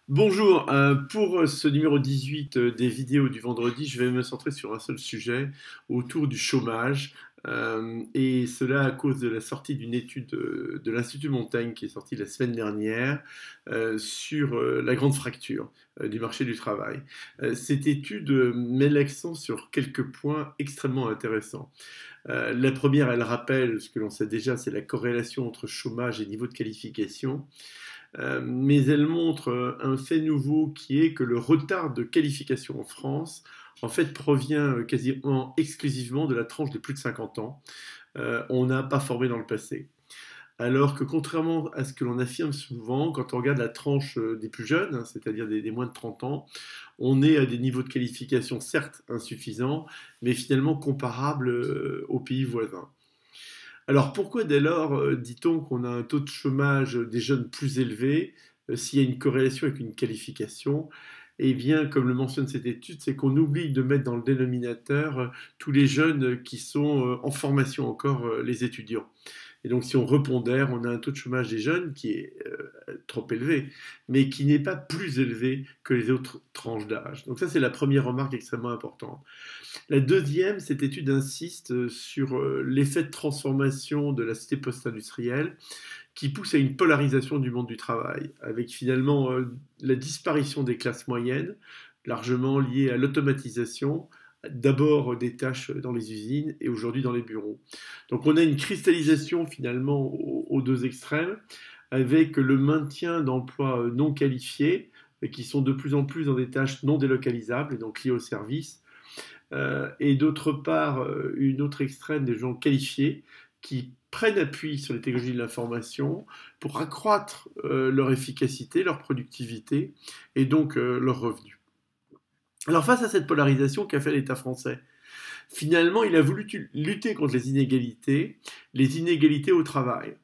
Bonjour, pour ce numéro 18 des vidéos du vendredi, je vais me centrer sur un seul sujet, autour du chômage, et cela à cause de la sortie d'une étude de l'Institut Montaigne qui est sortie la semaine dernière sur la grande fracture du marché du travail. Cette étude met l'accent sur quelques points extrêmement intéressants. La première, elle rappelle ce que l'on sait déjà, c'est la corrélation entre chômage et niveau de qualification. Mais elle montre un fait nouveau qui est que le retard de qualification en France, en fait, provient quasiment exclusivement de la tranche des plus de 50 ans. On n'a pas formé dans le passé. Alors que contrairement à ce que l'on affirme souvent, quand on regarde la tranche des plus jeunes, hein, c'est-à-dire des moins de 30 ans, on est à des niveaux de qualification certes insuffisants, mais finalement comparables aux pays voisins. Alors pourquoi dès lors dit-on qu'on a un taux de chômage des jeunes plus élevé s'il y a une corrélation avec une qualification? Eh bien, comme le mentionne cette étude, c'est qu'on oublie de mettre dans le dénominateur tous les jeunes qui sont en formation encore, les étudiants. Et donc, si on repondère, on a un taux de chômage des jeunes qui est trop élevé, mais qui n'est pas plus élevé que les autres tranches d'âge. Donc ça, c'est la première remarque extrêmement importante. La deuxième, cette étude insiste sur l'effet de transformation de la cité post-industrielle qui pousse à une polarisation du monde du travail, avec finalement la disparition des classes moyennes, largement liée à l'automatisation, d'abord des tâches dans les usines et aujourd'hui dans les bureaux. Donc on a une cristallisation finalement aux deux extrêmes, avec le maintien d'emplois non qualifiés, qui sont de plus en plus dans des tâches non délocalisables et donc liées au service, et d'autre part une autre extrême des gens qualifiés qui prennent appui sur les technologies de l'information pour accroître leur efficacité, leur productivité et donc leurs revenus. Alors face à cette polarisation qu'a fait l'État français, finalement il a voulu lutter contre les inégalités au travail.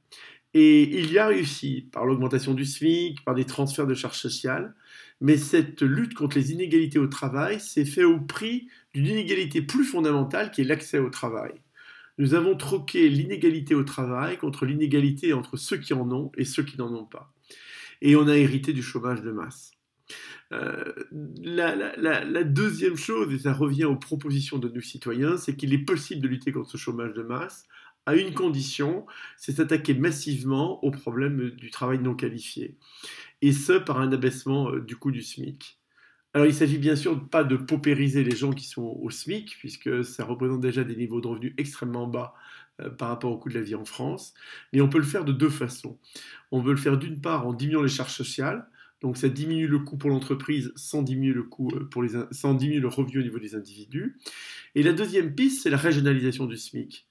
Et il y a réussi par l'augmentation du SMIC, par des transferts de charges sociales, mais cette lutte contre les inégalités au travail s'est faite au prix d'une inégalité plus fondamentale qui est l'accès au travail. Nous avons troqué l'inégalité au travail contre l'inégalité entre ceux qui en ont et ceux qui n'en ont pas. Et on a hérité du chômage de masse. Euh, la deuxième chose, et ça revient aux propositions de nos citoyens, c'est qu'il est possible de lutter contre ce chômage de masse à une condition, c'est s'attaquer massivement au problème du travail non qualifié. Et ce, par un abaissement du coût du SMIC. Alors, il ne s'agit bien sûr pas de paupériser les gens qui sont au SMIC, puisque ça représente déjà des niveaux de revenus extrêmement bas par rapport au coût de la vie en France. Mais on peut le faire de deux façons. On peut le faire d'une part en diminuant les charges sociales, donc ça diminue le coût pour l'entreprise sans diminuer le coût sans diminuer le revenu au niveau des individus. Et la deuxième piste, c'est la régionalisation du SMIC.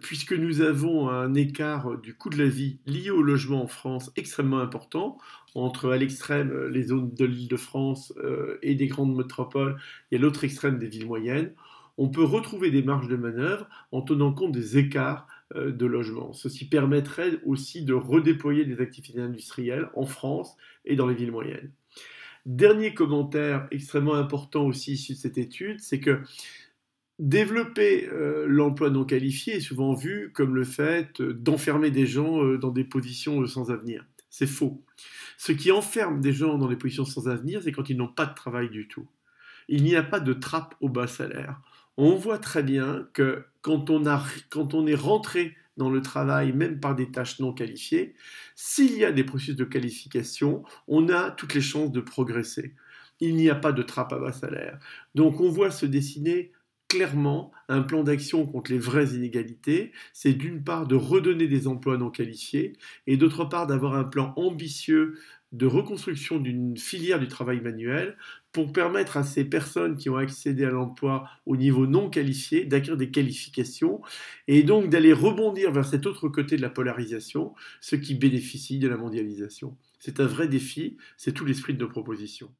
Puisque nous avons un écart du coût de la vie lié au logement en France extrêmement important, entre à l'extrême les zones de l'Île-de-France et des grandes métropoles et à l'autre extrême des villes moyennes, on peut retrouver des marges de manœuvre en tenant compte des écarts de logement. Ceci permettrait aussi de redéployer des activités industrielles en France et dans les villes moyennes. Dernier commentaire extrêmement important aussi issu de cette étude, c'est que développer l'emploi non qualifié est souvent vu comme le fait d'enfermer des gens dans des positions sans avenir. C'est faux. Ce qui enferme des gens dans des positions sans avenir, c'est quand ils n'ont pas de travail du tout. Il n'y a pas de trappe au bas salaire. On voit très bien que quand on est rentré dans le travail, même par des tâches non qualifiées, s'il y a des processus de qualification, on a toutes les chances de progresser. Il n'y a pas de trappe à bas salaire. Donc on voit se dessiner clairement un plan d'action contre les vraies inégalités, c'est d'une part de redonner des emplois non qualifiés et d'autre part d'avoir un plan ambitieux de reconstruction d'une filière du travail manuel pour permettre à ces personnes qui ont accédé à l'emploi au niveau non qualifié d'acquérir des qualifications et donc d'aller rebondir vers cet autre côté de la polarisation, ceux qui bénéficient de la mondialisation. C'est un vrai défi, c'est tout l'esprit de nos propositions.